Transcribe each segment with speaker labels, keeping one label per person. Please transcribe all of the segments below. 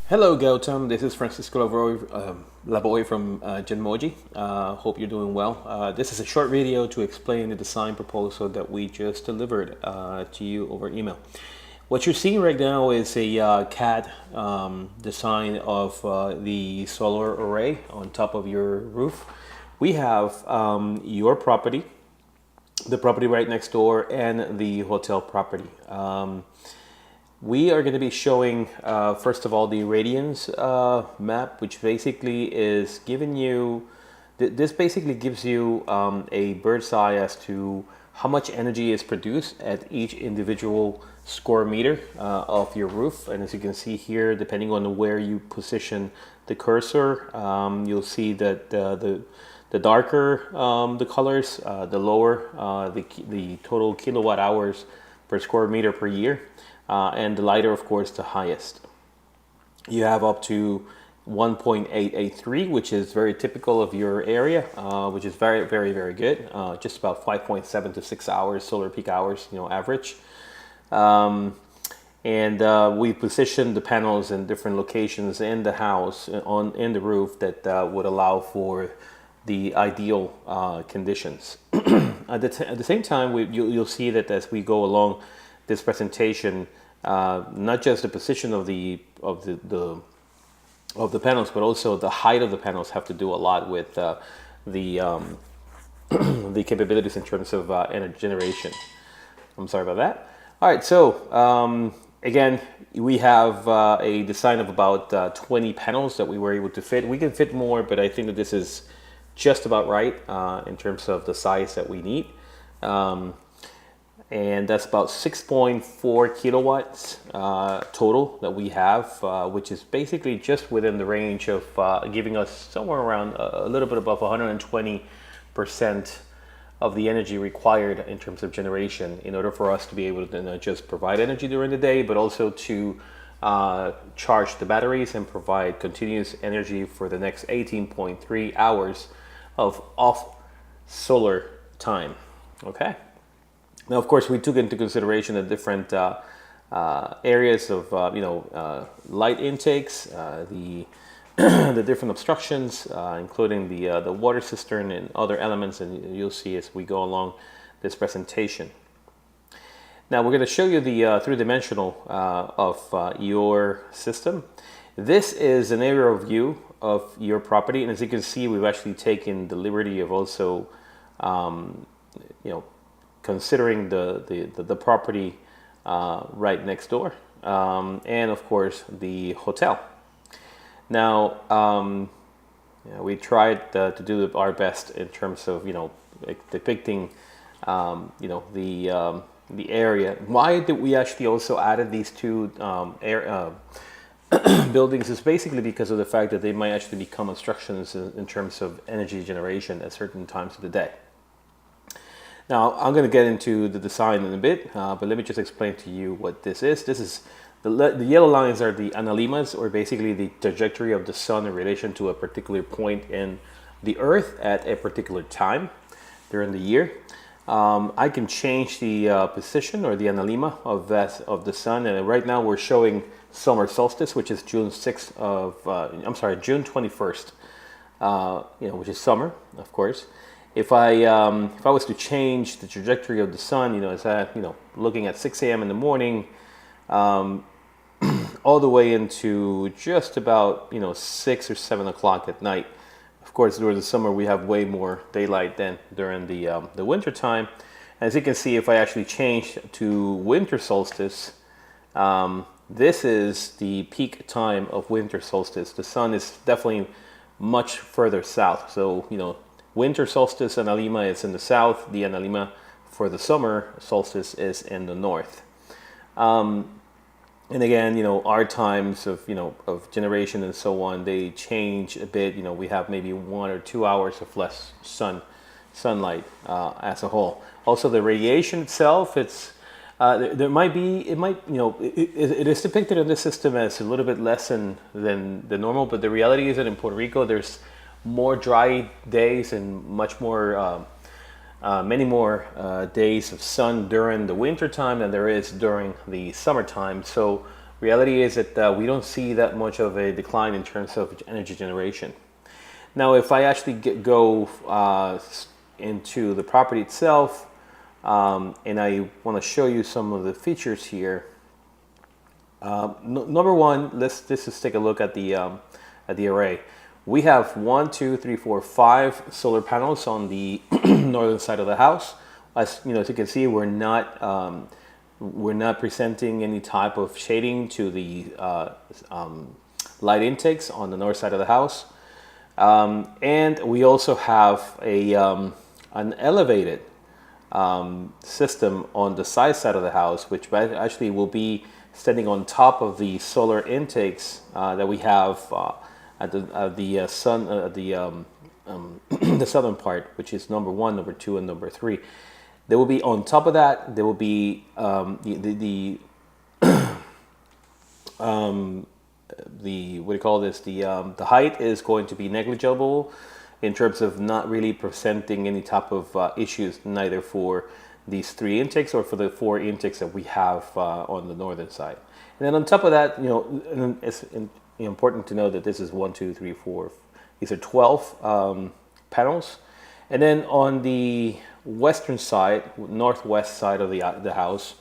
Speaker 1: Hello, Gautam. This is Francisco Lavoy from Genmoji. Hope you're doing well. This is a short video to explain the design proposal that we just delivered to you over email. What you're seeing right now is a CAD design of the solar array on top of your roof. We have your property, the property right next door, and the hotel property. We are going to be showing, first of all, the radiance map, which basically is giving you, this basically gives you a bird's eye as to how much energy is produced at each individual square meter of your roof. And as you can see here, depending on where you position the cursor, you'll see that the darker the colors, the lower the total kilowatt hours per square meter per year. And the lighter, of course, the highest. You have up to 1.883, which is very typical of your area, which is very, very, very good. Just about 5.7 to 6 hours, solar peak hours, average. And we positioned the panels in different locations in the house, in the roof, that would allow for the ideal conditions. At the same time, you'll see that as we go along this presentation, not just the position of the panels, but also the height of the panels have to do a lot with the the capabilities in terms of energy generation. I'm sorry about that. All right, so again, we have a design of about 20 panels that we were able to fit. We can fit more, but I think that this is just about right in terms of the size that we need. And that's about 6.4 kilowatts total that we have, which is basically just within the range of giving us somewhere around a little bit above 120% of the energy required in terms of generation in order for us to be able to not just provide energy during the day, but also to charge the batteries and provide continuous energy for the next 18.3 hours of off solar time. Okay. Now, of course, we took into consideration the different areas of, light intakes, the the different obstructions, including the water cistern and other elements, and you'll see as we go along this presentation. Now, we're going to show you the three-dimensional of your system. This is an aerial view of your property, and as you can see, we've actually taken the liberty of also, considering the property right next door, and of course the hotel. Now, we tried to do our best in terms of depicting the area. Why did we actually also added these two buildings is basically because of the fact that they might actually become obstructions in terms of energy generation at certain times of the day. Now, I'm going to get into the design in a bit, but let me just explain to you what this is. This is the yellow lines are the analimas, or basically the trajectory of the sun in relation to a particular point in the earth at a particular time during the year. I can change the position or the analima of the sun, and right now we're showing summer solstice, which is June 6th of June 21st, which is summer, of course. If I was to change the trajectory of the sun, looking at 6 a.m. in the morning, all the way into just about 6 or 7 o'clock at night. Of course, during the summer we have way more daylight than during the winter time. As you can see, if I actually change to winter solstice, this is the peak time of winter solstice. The sun is definitely much further south, so winter solstice analima is in the south. The analima for the summer solstice is in the north. And again, our times of generation and so on, they change a bit. We have maybe 1 or 2 hours of less sunlight as a whole. Also, the radiation itself, it is depicted in this system as a little bit less than the normal, but the reality is that in Puerto Rico, there's more dry days and much more many more days of sun during the winter time than there is during the summertime. So Reality is that we don't see that much of a decline in terms of energy generation. Now, if I actually go into the property itself, and I want to show you some of the features here. Number one, let's just take a look at the array. We have 1, 2, 3, 4, 5 solar panels on the northern side of the house. As you know, as you can see, we're not presenting any type of shading to the light intakes on the north side of the house, and we also have an elevated system on the side of the house, which actually will be standing on top of the solar intakes that we have at the the southern part, which is number 1, number 2, and number 3. There will be on top of that. There will be the what do you call this? The height is going to be negligible in terms of not really presenting any type of issues, neither for these 3 intakes or for the 4 intakes that we have on the northern side. And then on top of that, you know, it's important to know that this is 1, 2, 3, 4. These are 12 panels, and then on the western side, northwest side of the house,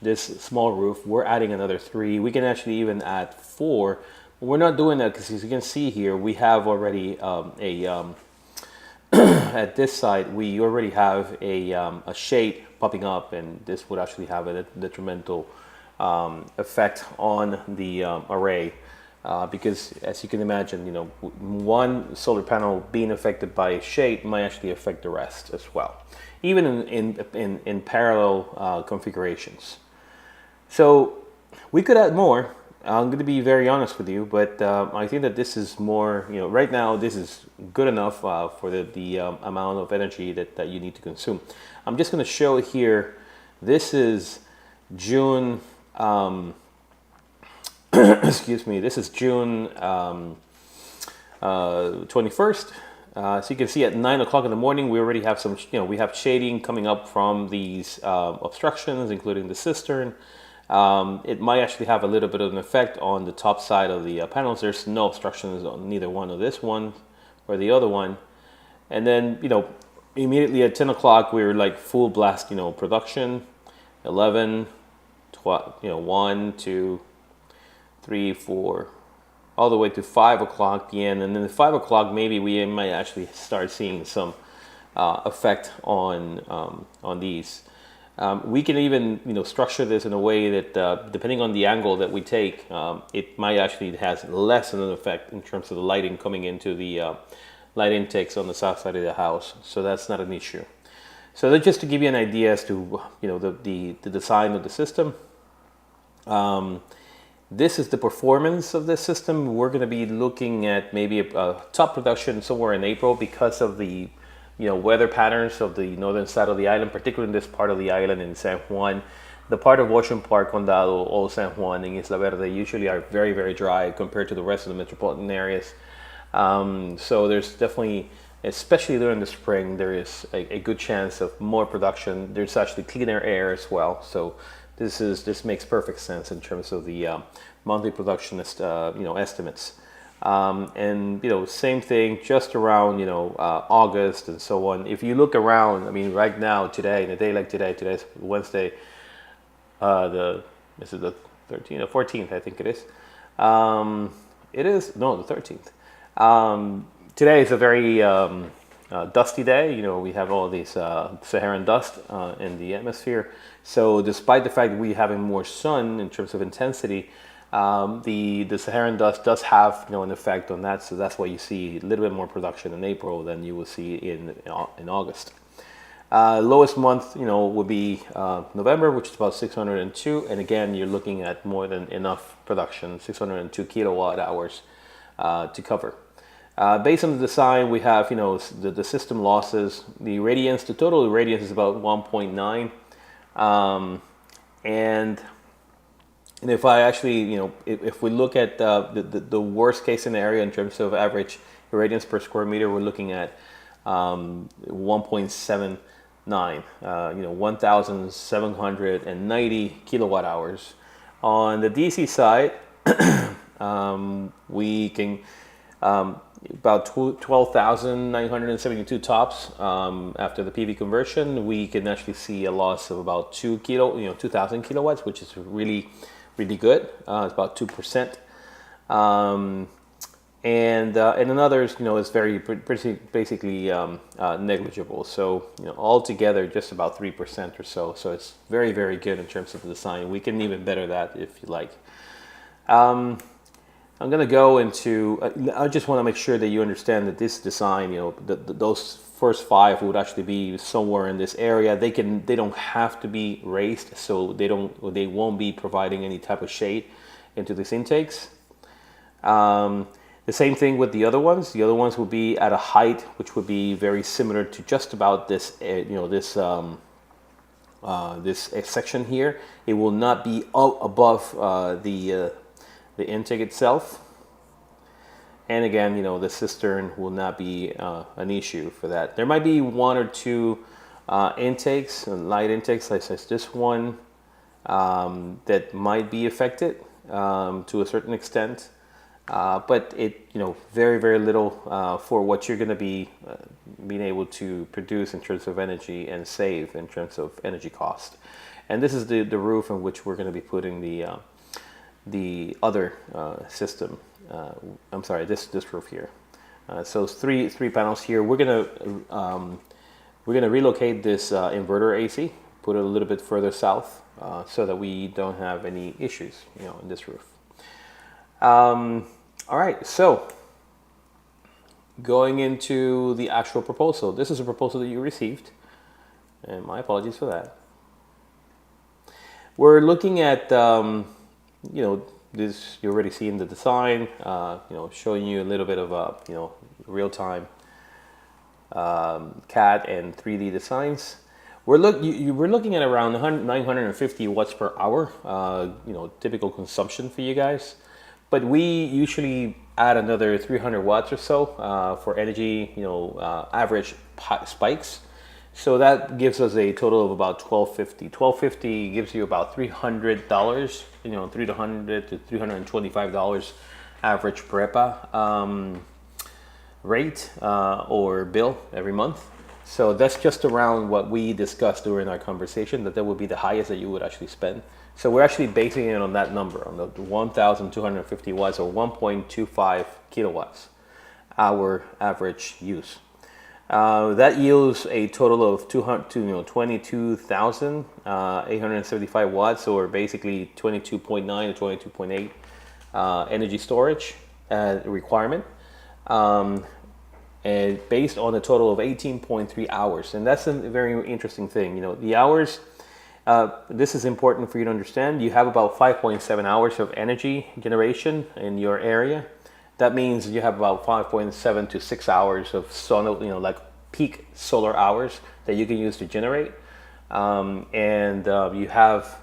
Speaker 1: this small roof, we're adding another 3. We can actually even add 4. But we're not doing that because, as you can see here, we have already at this side, we already have a shade popping up, and this would actually have a detrimental effect on the array. Because, as you can imagine, you know, one solar panel being affected by a shade might actually affect the rest as well, even in parallel configurations. So we could add more. I'm going to be very honest with you, but I think that this is more, you know, right now this is good enough for the amount of energy that you need to consume. I'm just going to show here. This is June. Excuse me. This is June 21st. So you can see at 9 o'clock in the morning, we already have some, you know, we have shading coming up from these obstructions, including the cistern. It might actually have a little bit of an effect on the top side of the panels. There's no obstructions on neither one of this one or the other one. And then, you know, immediately at 10 o'clock, we're like full blast, you know, production. 11, 12, you know, 1, 2, 3, 4, all the way to 5 o'clock p.m. And then at 5 o'clock, maybe we might actually start seeing some effect on these. We can even, you know, structure this in a way that, depending on the angle that we take, it might actually has less of an effect in terms of the lighting coming into the light intakes on the south side of the house. So that's not an issue. So that's just to give you an idea as to, you know, the design of the system. This is the performance of this system. We're going to be looking at maybe a top production somewhere in April because of the, you know, weather patterns of the northern side of the island, particularly in this part of the island in San Juan. The part of Ocean Park, Condado, Old San Juan, and Isla Verde usually are very, very dry compared to the rest of the metropolitan areas. So there's definitely, especially during the spring, there is a good chance of more production. There's actually cleaner air as well. So this makes perfect sense in terms of the monthly production estimates. And, you know, same thing just around, you know, August and so on. If you look around, I mean, right now, today, in a day like today, today's Wednesday, this is the 13th or 14th, I think it is. It is, no, the 13th. Today is a very dusty day. You know, we have all these Saharan dust in the atmosphere. So despite the fact that we're having more sun in terms of intensity, the Saharan dust does have, you know, an effect on that. So that's why you see a little bit more production in April than you will see in August. Lowest month, you know, would be November, which is about 602. And again, you're looking at more than enough production, 602 kilowatt hours to cover. Based on the design, we have, you know, the system losses. The irradiance, the total irradiance is about 1.9. And if I actually, you know, if we look at the worst case scenario in terms of average irradiance per square meter, we're looking at 1.79, you know, 1,790 kilowatt hours. On the DC side, we can about 12,972 tops. After the PV conversion, we can actually see a loss of about 2,000 kilowatts, which is really, really good. It's about 2%. And in others, it's very basically negligible. So altogether, just about 3% or so. So it's very, very good in terms of the design. We can even better that if you like. I'm going to go into. I just want to make sure that you understand that this design, those first 5 would actually be somewhere in this area. They don't have to be raised, so they won't be providing any type of shade into these intakes. The same thing with the other ones. The other ones will be at a height which would be very similar to just about this, this section here. It will not be up above the intake itself. And again, the cistern will not be an issue for that. There might be 1 or 2 intakes, light intakes, such as this one, that might be affected to a certain extent. But it, very, very little for what you're going to be being able to produce in terms of energy and save in terms of energy cost. And this is the roof in which we're going to be putting the other system. I'm sorry, this roof here. So it's three panels here. We're gonna relocate this inverter AC, put it a little bit further south, so that we don't have any issues, in this roof. All right, so going into the actual proposal. This is a proposal that you received, and my apologies for that. We're looking at, this, you're already seeing the design, showing you a little bit of, real-time CAD and 3D designs. We're looking at around 950 watts per hour, typical consumption for you guys. But we usually add another 300 watts or so for energy, average spikes. So that gives us a total of about $1,250. $1,250 gives you about $300, $300 to $325 average PREPA rate or bill every month. So that's just around what we discussed during our conversation, that would be the highest that you would actually spend. So we're actually basing it on that number, on the 1,250 watts or 1.25 kilowatts, our average use. That yields a total of 22,875 watts, or basically 22.9 to 22.8 energy storage requirement, and based on a total of 18.3 hours. And that's a very interesting thing. The hours. This is important for you to understand. You have about 5.7 hours of energy generation in your area. That means you have about 5.7 to 6 hours of like peak solar hours that you can use to generate. You have,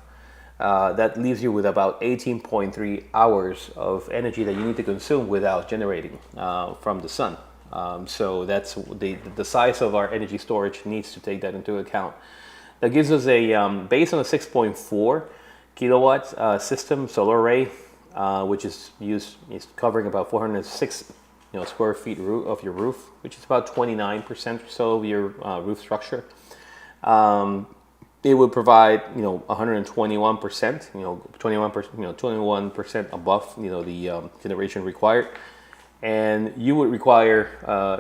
Speaker 1: that leaves you with about 18.3 hours of energy that you need to consume without generating from the sun. So that's the size of our energy storage needs to take that into account. That gives us a, based on a 6.4 kilowatt system solar array, which is covering about 406 square feet of your roof, which is about 29% or so of your roof structure. It would provide 121%, 21% above the generation required. And you would require,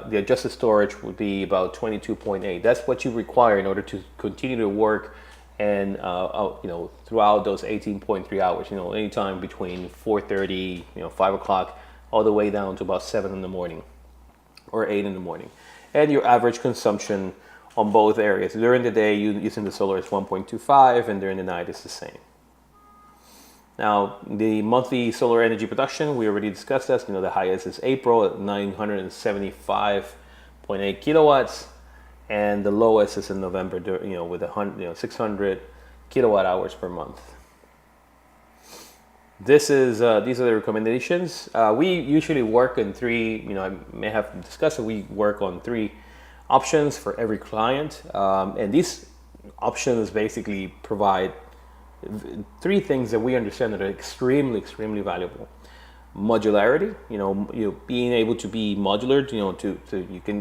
Speaker 1: the adjusted storage would be about 22.8. That's what you require in order to continue to work and, throughout those 18.3 hours, anytime between 4:30, 5 o'clock, all the way down to about 7 in the morning or 8 in the morning. And your average consumption on both areas. During the day, using the solar is 1.25, and during the night it's the same. Now, the monthly solar energy production, we already discussed that. The highest is April at 975.8 kilowatts, and the lowest is in November, with 600 kilowatt hours per month. These are the recommendations. We usually work in 3. I may have discussed it. We work on 3 options for every client, and these options basically provide three things that we understand that are extremely valuable. Modularity, being able to be modular,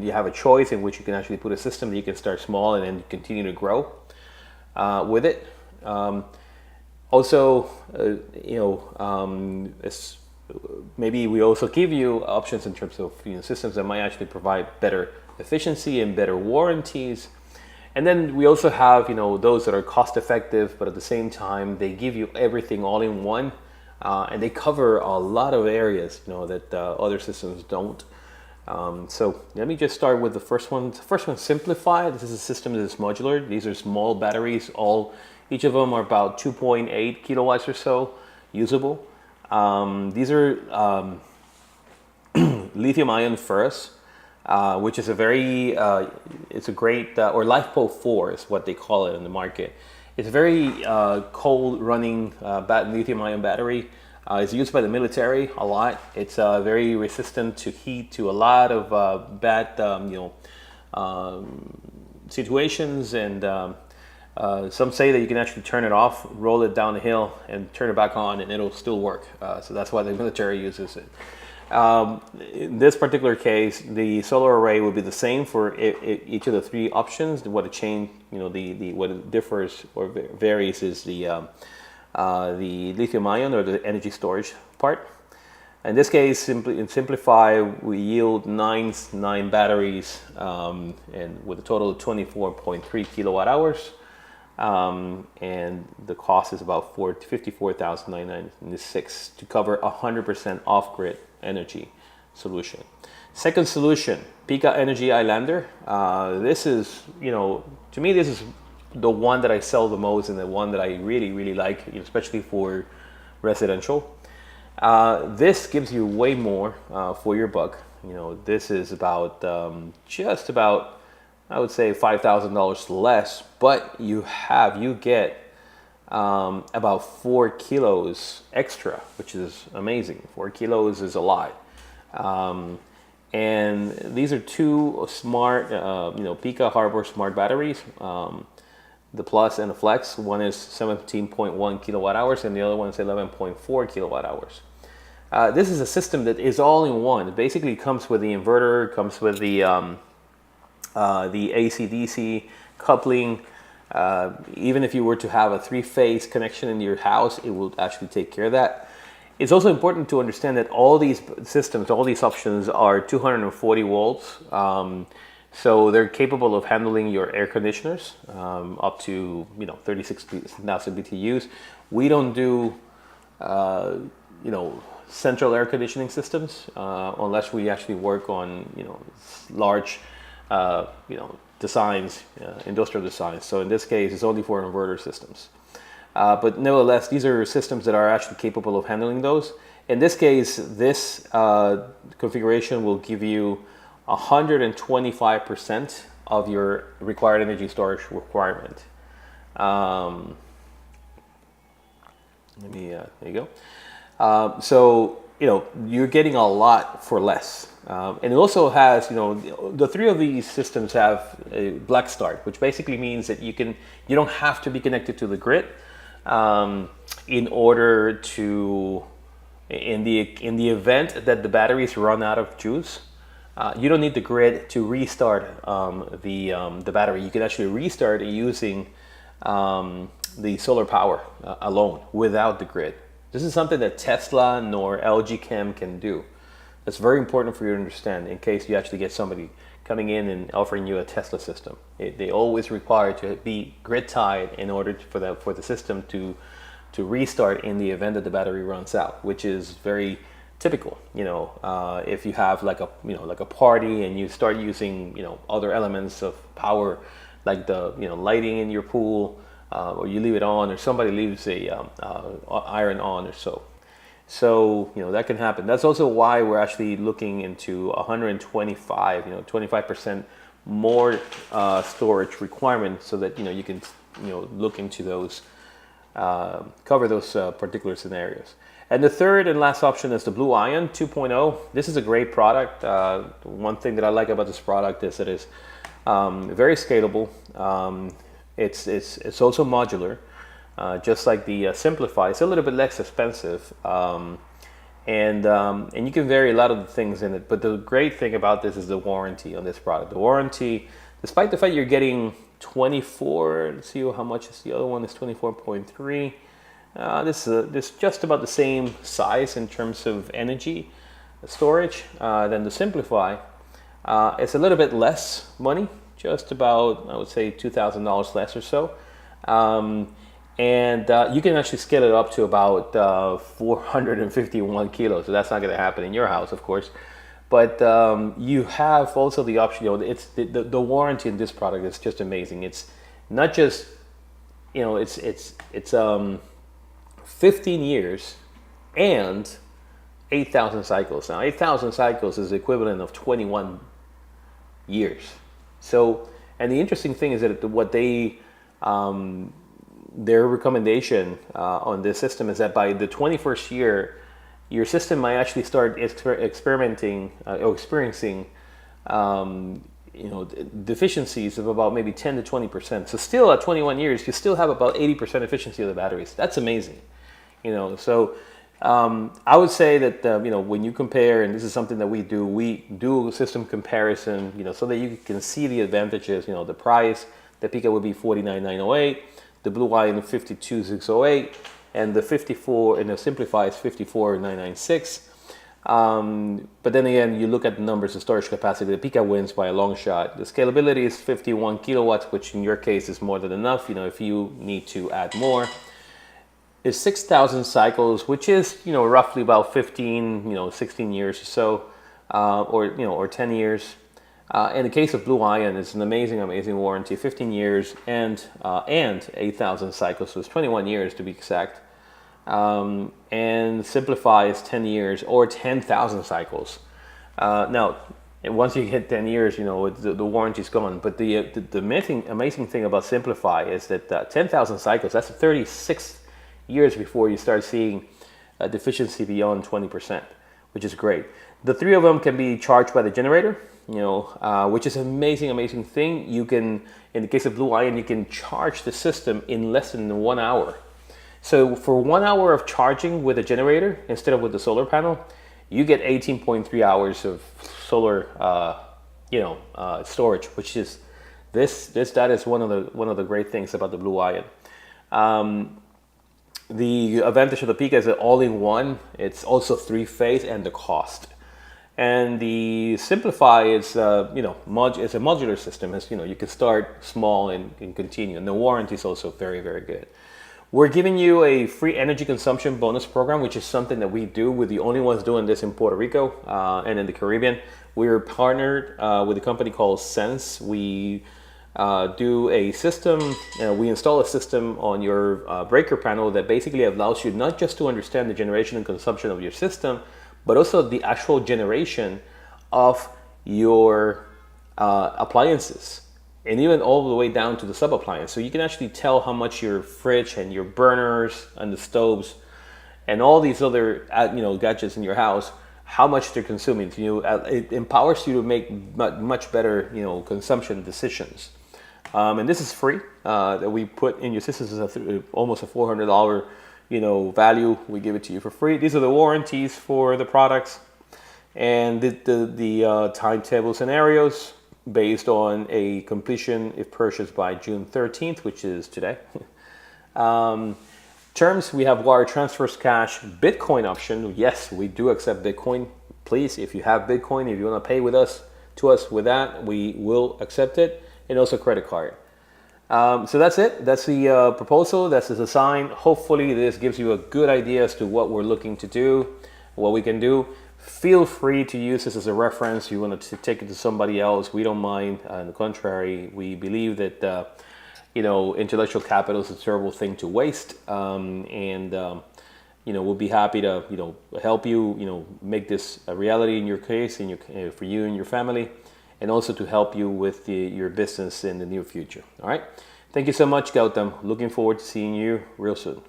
Speaker 1: you have a choice in which you can actually put a system that you can start small and then continue to grow with it. Also, maybe we also give you options in terms of systems that might actually provide better efficiency and better warranties. And then we also have those that are cost effective, but at the same time they give you everything all in one, and they cover a lot of areas that other systems don't. So let me just start with the first one. The first one, Simplify. This is a system that is modular. These are small batteries. Each of them are about 2.8 kilowatts or so usable. These are lithium-ion ferrous, which is it's a great, or LiFePO 4 is what they call it in the market. It's a very cold running lithium-ion battery. It's used by the military a lot. It's very resistant to heat, to a lot of bad situations, and some say that you can actually turn it off, roll it down the hill, and turn it back on, and it'll still work. So that's why the military uses it. In this particular case, the solar array would be the same for each of the three options. What what it differs or varies is the lithium ion, or the energy storage part. In this case, in Simplify, we yield nine batteries, and with a total of 24.3 kilowatt hours. And the cost is about $54,996 to cover 100% off-grid energy solution. Second solution, Pika Energy Islander. This is, to me, this is the one that I sell the most and the one that I really like, especially for residential. This gives you way more for your buck. This is about just about, I would say, $5,000 less, but you get about 4 kilos extra, which is amazing. 4 kilos is a lot. And these are two smart, Pika Harbor smart batteries, the Plus and the Flex. One is 17.1 kilowatt hours, and the other one is 11.4 kilowatt hours. This is a system that is all in one. It basically comes with the inverter, comes with the AC/DC coupling. Even if you were to have a 3-phase connection in your house, it will actually take care of that. It's also important to understand that all these systems, all these options are 240 volts. So they're capable of handling your air conditioners up to 36,000 BTUs. We don't do central air conditioning systems unless we actually work on large designs, industrial designs. So in this case, it's only for inverter systems. But nevertheless, these are systems that are actually capable of handling those. In this case, this configuration will give you 125% of your required energy storage requirement. There you go. So you're getting a lot for less. And it also has, the three of these systems have a black start, which basically means that you don't have to be connected to the grid in order to, in the event that the batteries run out of juice, you don't need the grid to restart the battery. You can actually restart it using the solar power alone without the grid. This is something that Tesla nor LG Chem can do. That's very important for you to understand in case you actually get somebody coming in and offering you a Tesla system. They always require to be grid tied in order for the system to restart in the event that the battery runs out, which is very typical. If you have like a party and you start using other elements of power, like the lighting in your pool, or you leave it on, or somebody leaves a iron on or so. So that can happen. That's also why we're actually looking into 25% more storage requirements, so that you can look into those, cover those particular scenarios. And the third and last option is the Blue Ion 2.0. This is a great product. One thing that I like about this product is that it's very scalable. It's also modular. just like the Simplify. It's a little bit less expensive, and you can vary a lot of the things in it. But the great thing about this is the warranty on this product. The warranty, despite the fact you're getting 24, let's see how much is the other one, is 24.3. This just about the same size in terms of energy storage than the Simplify. It's a little bit less money, just about, I would say, $2,000 less or so. And you can actually scale it up to about 451 kilos. So that's not going to happen in your house, of course. But you have also the option. It's the warranty in this product is just amazing. It's not just, it's 15 years and 8,000 cycles. Now, 8,000 cycles is the equivalent of 21 years. So, and the interesting thing is that what their recommendation on this system is that by the 21st year, your system might actually start experimenting or experiencing, deficiencies of about maybe 10 to 20%. So still at 21 years, you still have about 80% efficiency of the batteries. That's amazing. So I would say that when you compare, and this is something that we do a system comparison, so that you can see the advantages. The price, the Pika would be $49,908. The Blue Iron 52,608, and the 54 and the Simplify is 54,996. But then again, you look at the numbers, the storage capacity, the Pika wins by a long shot. The scalability is 51 kilowatts, which in your case is more than enough. If you need to add more, it's 6,000 cycles, which is roughly about 15, 16 years or so, or 10 years. In the case of Blue Iron, it's an amazing warranty, 15 years and 8,000 cycles, so it's 21 years to be exact. And Simplify is 10 years or 10,000 cycles. Now, once you hit 10 years, the warranty's gone. But the amazing thing about Simplify is that 10,000 cycles, that's 36 years before you start seeing a deficiency beyond 20%, which is great. The three of them can be charged by the generator, which is an amazing thing. You can, in the case of Blue Iron, you can charge the system in less than 1 hour. So for 1 hour of charging with a generator instead of with the solar panel, you get 18.3 hours of solar, storage, which is that is one of the great things about the Blue Iron. The advantage of the Pika is that all-in-one. It's also 3-phase, and the cost. And the Simplify is, it's a modular system. You can start small and continue. And the warranty is also very good. We're giving you a free energy consumption bonus program, which is something that we do. We're the only ones doing this in Puerto Rico and in the Caribbean. We're partnered with a company called Sense. We do a system, we install a system on your breaker panel that basically allows you not just to understand the generation and consumption of your system, but also the actual generation of your appliances, and even all the way down to the sub-appliance. So you can actually tell how much your fridge and your burners and the stoves and all these other gadgets in your house, how much they're consuming. It empowers you to make much better consumption decisions. And this is free that we put in your system. This is almost a $400 value. We give it to you for free. These are the warranties for the products, and the timetable scenarios based on a completion if purchased by June 13th, which is today. Terms, we have wire transfers, cash, Bitcoin option. Yes, we do accept Bitcoin. Please, if you have Bitcoin, if you want to pay to us with that, we will accept it, and also credit card. So that's it. That's the proposal. That's the design. Hopefully this gives you a good idea as to what we're looking to do, what we can do. Feel free to use this as a reference. You want to take it to somebody else, we don't mind. On the contrary, we believe that intellectual capital is a terrible thing to waste, and we'll be happy to help you make this a reality in your case, for you and your family, and also to help you with your business in the near future. All right. Thank you so much, Gautam. Looking forward to seeing you real soon.